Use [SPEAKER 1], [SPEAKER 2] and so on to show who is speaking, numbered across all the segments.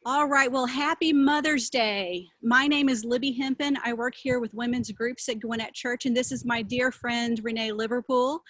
[SPEAKER 1] All right. Well, happy Mother's Day. My name is Libby Hempen. I work here with women's groups at Gwinnett Church, and this is my dear friend, Renee Liverpool.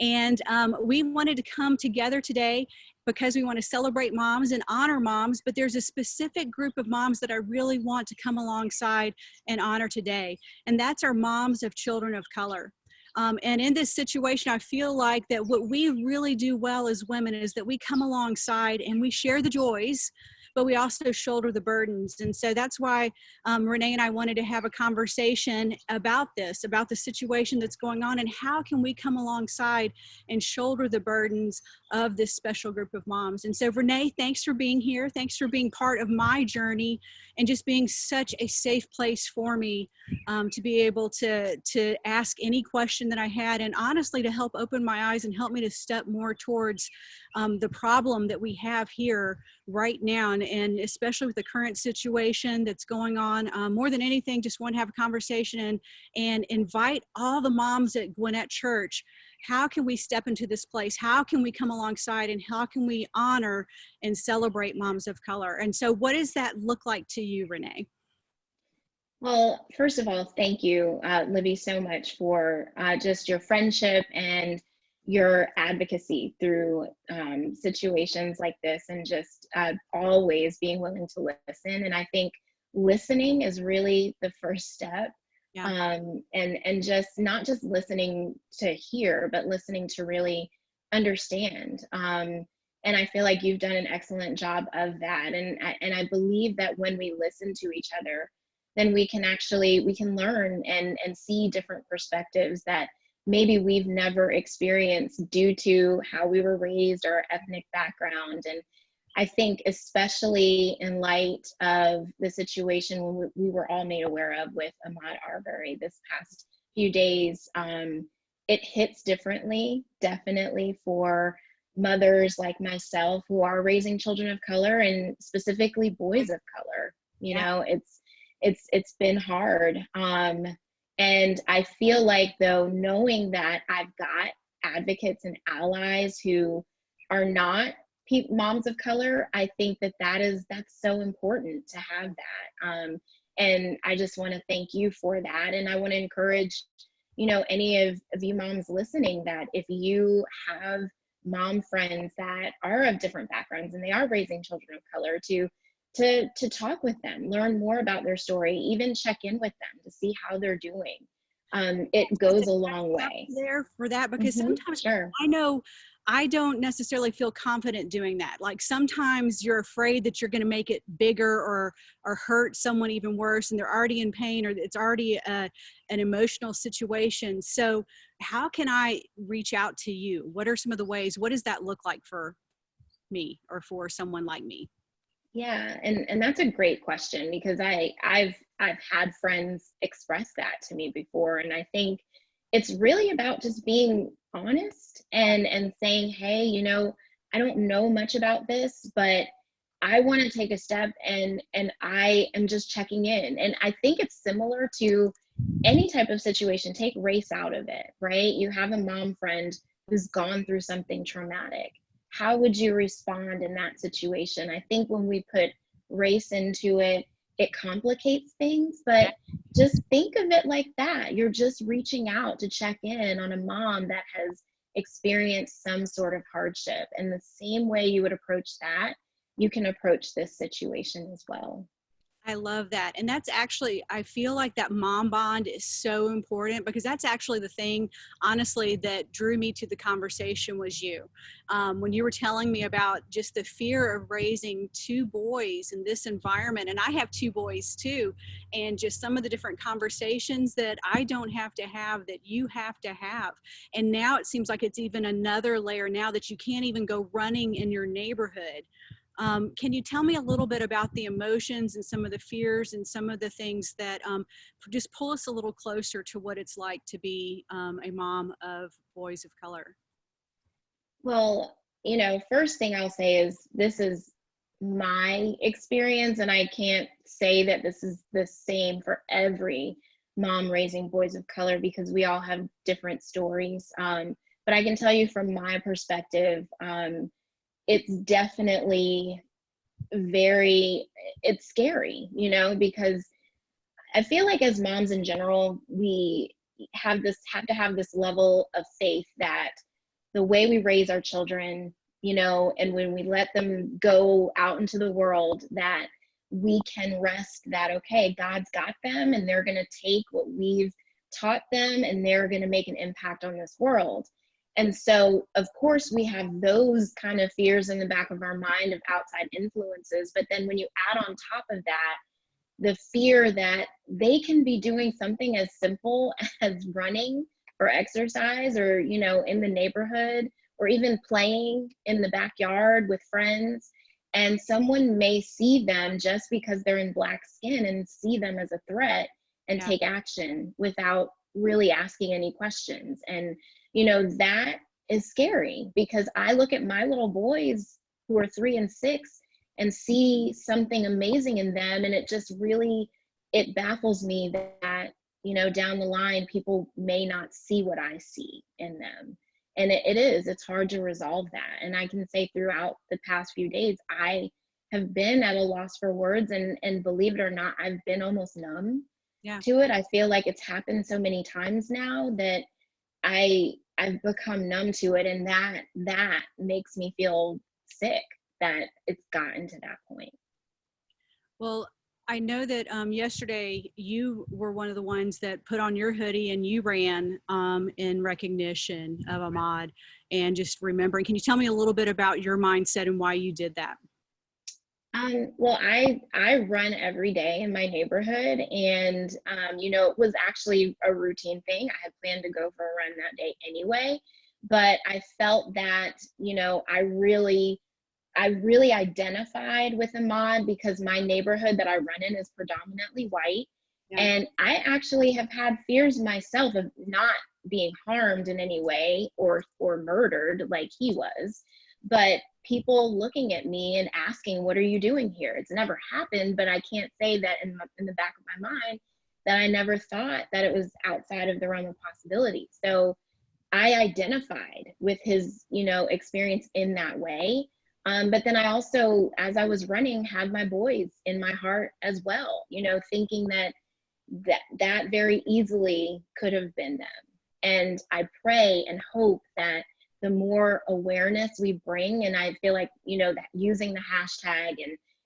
[SPEAKER 1] And we wanted to come together today because we want to celebrate moms and honor moms, but there's a specific group of moms that I really want to come alongside and honor today, and that's our moms of children of color. And in this situation, I feel like that what we really do well as women is that we come alongside and we share the joys, but we also shoulder the burdens. And so that's why Renee and I wanted to have a conversation about this, about the situation that's going on, and how can we come alongside and shoulder the burdens of this special group of moms. And so Renee, thanks for being here. Thanks for being part of my journey and just being such a safe place for me to be able to ask any question that I had, and honestly to help open my eyes and help me to step more towards the problem that we have here right now, and especially with the current situation that's going on. More than anything, just want to have a conversation and invite all the moms at Gwinnett Church. How can we step into this place? How can we come alongside, and how can we honor and celebrate moms of color? And so what does that look like to you, Renee?
[SPEAKER 2] Well, first of all, thank you, Libby, so much for just your friendship and your advocacy through situations like this, and just always being willing to listen. And I think listening is really the first step.
[SPEAKER 1] Yeah.
[SPEAKER 2] And just not just listening to hear, but listening to really understand. And I feel like you've done an excellent job of that. And I believe that when we listen to each other, then we can learn and see different perspectives that maybe we've never experienced due to how we were raised or ethnic background. And I think especially in light of the situation when we were all made aware of with Ahmaud Arbery this past few days, it hits differently, definitely for mothers like myself who are raising children of color, and specifically boys of color. You know, it's been hard. And I feel like, though, knowing that I've got advocates and allies who are not moms of color, I think that's so important to have that. And I just want to thank you for that. And I want to encourage, any of you moms listening, that if you have mom friends that are of different backgrounds and they are raising children of color, to talk with them, learn more about their story, even check in with them to see how they're doing. It goes a long way.
[SPEAKER 1] There for that, because sometimes
[SPEAKER 2] Sure.
[SPEAKER 1] I know I don't necessarily feel confident doing that. Like sometimes you're afraid that you're going to make it bigger or hurt someone even worse, and they're already in pain, or it's already an emotional situation. So how can I reach out to you? What are some of the ways? What does that look like for me or for someone like me?
[SPEAKER 2] Yeah, and that's a great question, because I've had friends express that to me before, and I think it's really about just being honest and saying, hey, I don't know much about this, but I want to take a step, and I am just checking in. And I think it's similar to any type of situation. Take race out of it, right? You have a mom friend who's gone through something traumatic. How would you respond in that situation? I think when we put race into it, it complicates things, but just think of it like that. You're just reaching out to check in on a mom that has experienced some sort of hardship. And the same way you would approach that, you can approach this situation as well.
[SPEAKER 1] I love that. And that's actually, I feel like that mom bond is so important, because that's actually the thing, honestly, that drew me to the conversation was you. When you were telling me about just the fear of raising two boys in this environment, and I have two boys too, and just some of the different conversations that I don't have to have that you have to have. And now it seems like it's even another layer now that you can't even go running in your neighborhood. Can you tell me a little bit about the emotions and some of the fears and some of the things that just pull us a little closer to what it's like to be a mom of boys of color?
[SPEAKER 2] Well, first thing I'll say is this is my experience, and I can't say that this is the same for every mom raising boys of color, because we all have different stories. But I can tell you from my perspective, it's definitely it's scary, you know, because I feel like as moms in general, we have to have this level of faith that the way we raise our children, you know, and when we let them go out into the world, that we can rest that, okay, God's got them and they're going to take what we've taught them and they're going to make an impact on this world. And so, of course, we have those kind of fears in the back of our mind of outside influences. But then when you add on top of that, the fear that they can be doing something as simple as running or exercise, or, you know, in the neighborhood, or even playing in the backyard with friends. And someone may see them just because they're in black skin and see them as a threat and take action without really asking any questions. And, you know, that is scary, because I look at my little boys who are 3 and 6 and see something amazing in them. And it just really, it baffles me that, you know, down the line, people may not see what I see in them. And it's hard to resolve that. And I can say throughout the past few days, I have been at a loss for words, and believe it or not, I've been almost numb to it. I feel like it's happened so many times now that I've become numb to it. And that makes me feel sick that it's gotten to that point.
[SPEAKER 1] Well, I know that yesterday you were one of the ones that put on your hoodie and you ran in recognition of Ahmaud, and just remembering. Can you tell me a little bit about your mindset and why you did that?
[SPEAKER 2] Well, I run every day in my neighborhood, and you know, it was actually a routine thing. I had planned to go for a run that day anyway, but I felt that, you know, I really identified with Ahmaud because my neighborhood that I run in is predominantly white. Yeah. And I actually have had fears myself of not being harmed in any way or murdered like he was, but people looking at me and asking, what are you doing here? It's never happened, but I can't say that in the back of my mind that I never thought that it was outside of the realm of possibility. So I identified with his, you know, experience in that way. But then I also, as I was running, had my boys in my heart as well, you know, thinking that very easily could have been them. And I pray and hope that the more awareness we bring, and I feel like, you know, that using the hashtag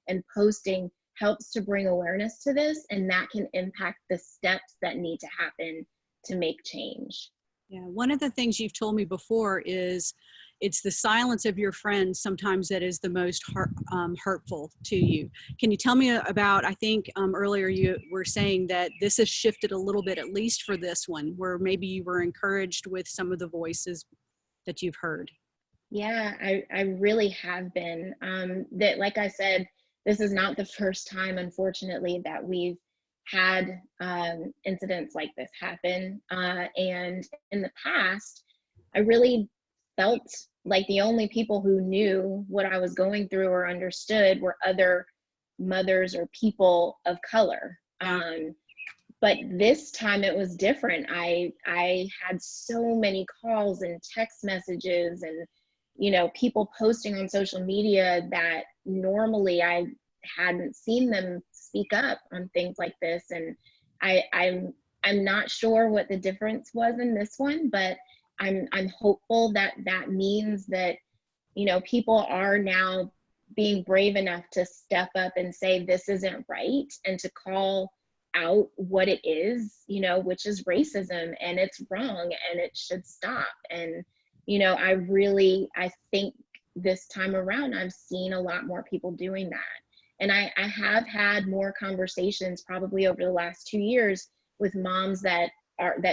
[SPEAKER 2] and posting helps to bring awareness to this, and that can impact the steps that need to happen to make change.
[SPEAKER 1] Yeah, one of the things you've told me before is it's the silence of your friends sometimes that is the most hurtful to you. Can you tell me about, I think earlier you were saying that this has shifted a little bit, at least for this one, where maybe you were encouraged with some of the voices that you've heard?
[SPEAKER 2] Yeah, I really have been. That, like I said, this is not the first time, unfortunately, that we've had incidents like this happen. And in the past, I really felt like the only people who knew what I was going through or understood were other mothers or people of color. But this time it was different. I had so many calls and text messages and, you know, people posting on social media that normally I hadn't seen them speak up on things like this. And I'm not sure what the difference was in this one, but I'm hopeful that that means that, you know, people are now being brave enough to step up and say this isn't right, and to call out what it is, you know, which is racism, and it's wrong and it should stop. And, you know, I think this time around I've seen a lot more people doing that. And I have had more conversations probably over the last 2 years with moms that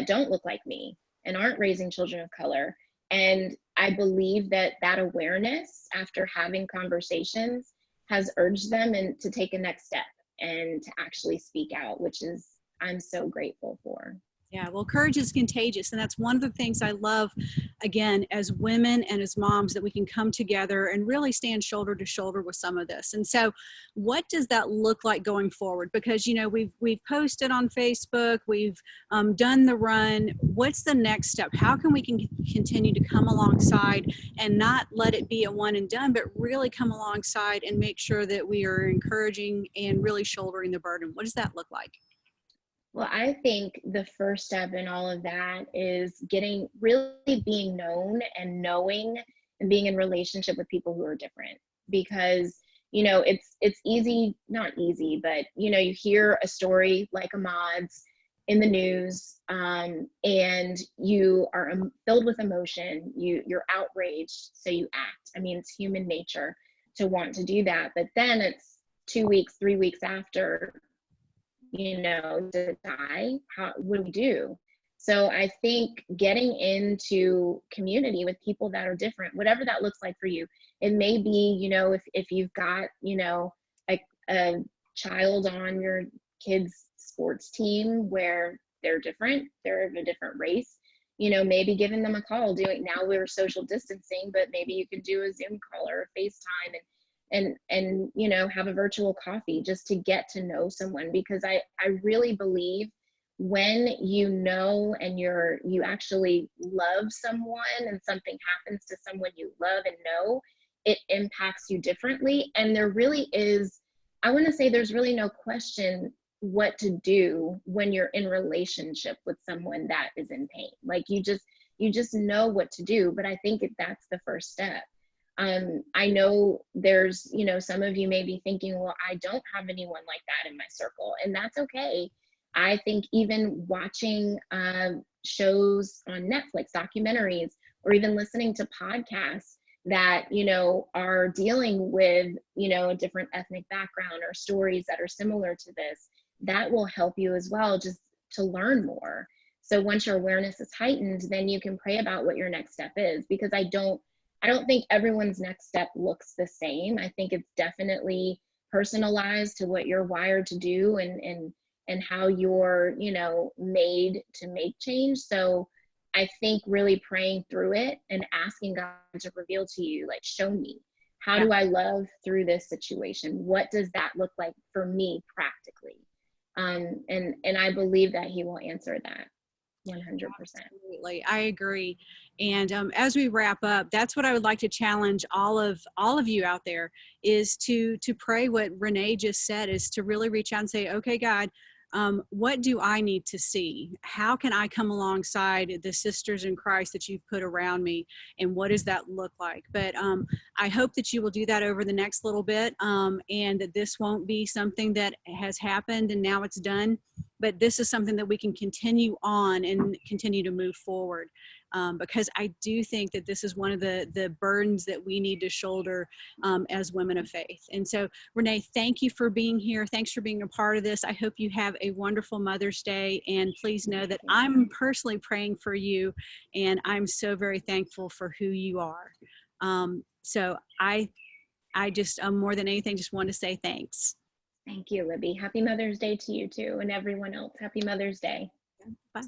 [SPEAKER 2] don't look like me and aren't raising children of color. And I believe that awareness, after having conversations, has urged them to take a next step and to actually speak out, which is, I'm so grateful for.
[SPEAKER 1] Yeah, well, courage is contagious. And that's one of the things I love, again, as women and as moms, that we can come together and really stand shoulder to shoulder with some of this. And so what does that look like going forward? Because, you know, we've posted on Facebook, we've done the run. What's the next step? How can we continue to come alongside and not let it be a one and done, but really come alongside and make sure that we are encouraging and really shouldering the burden? What does that look like?
[SPEAKER 2] Well, I think the first step in all of that is getting really being known and knowing and being in relationship with people who are different. Because it's easy, not easy, but you hear a story like Ahmad's in the news, and you are filled with emotion, you're outraged, so you act. I mean, it's human nature to want to do that, but then it's 2 weeks, 3 weeks after, to die. What do we do? So I think getting into community with people that are different, whatever that looks like for you. It may be, if you've got, a child on your kid's sports team where they're different, they're of a different race, maybe giving them a call. Now we're social distancing, but maybe you could do a Zoom call or a FaceTime and have a virtual coffee just to get to know someone. Because I really believe when and you actually love someone and something happens to someone you love and know, it impacts you differently. And there really is, I want to say, there's really no question what to do when you're in relationship with someone that is in pain. Like you just know what to do. But I think that's the first step. I know there's, some of you may be thinking, well, I don't have anyone like that in my circle, and that's okay. I think even watching shows on Netflix, documentaries, or even listening to podcasts that, are dealing with, a different ethnic background or stories that are similar to this, that will help you as well, just to learn more. So once your awareness is heightened, then you can pray about what your next step is, because I don't think everyone's next step looks the same. I think it's definitely personalized to what you're wired to do and how you're, made to make change. So I think really praying through it and asking God to reveal to you, like, show me, how do I love through this situation? What does that look like for me practically? And I believe that He will answer that 100%.
[SPEAKER 1] Absolutely, I agree. And as we wrap up, that's what I would like to challenge all of you out there, is to pray what Renee just said, is to really reach out and say, okay, God, what do I need to see? How can I come alongside the sisters in Christ that you've put around me? And what does that look like? But I hope that you will do that over the next little bit, and that this won't be something that has happened and now it's done, but this is something that we can continue on and continue to move forward. Because I do think that this is one of the burdens that we need to shoulder as women of faith. And so, Renee, thank you for being here. Thanks for being a part of this. I hope you have a wonderful Mother's Day. And please know that I'm personally praying for you, and I'm so very thankful for who you are. So I just, more than anything, just want to say thanks.
[SPEAKER 2] Thank you, Libby. Happy Mother's Day to you too, and everyone else. Happy Mother's Day.
[SPEAKER 1] Bye.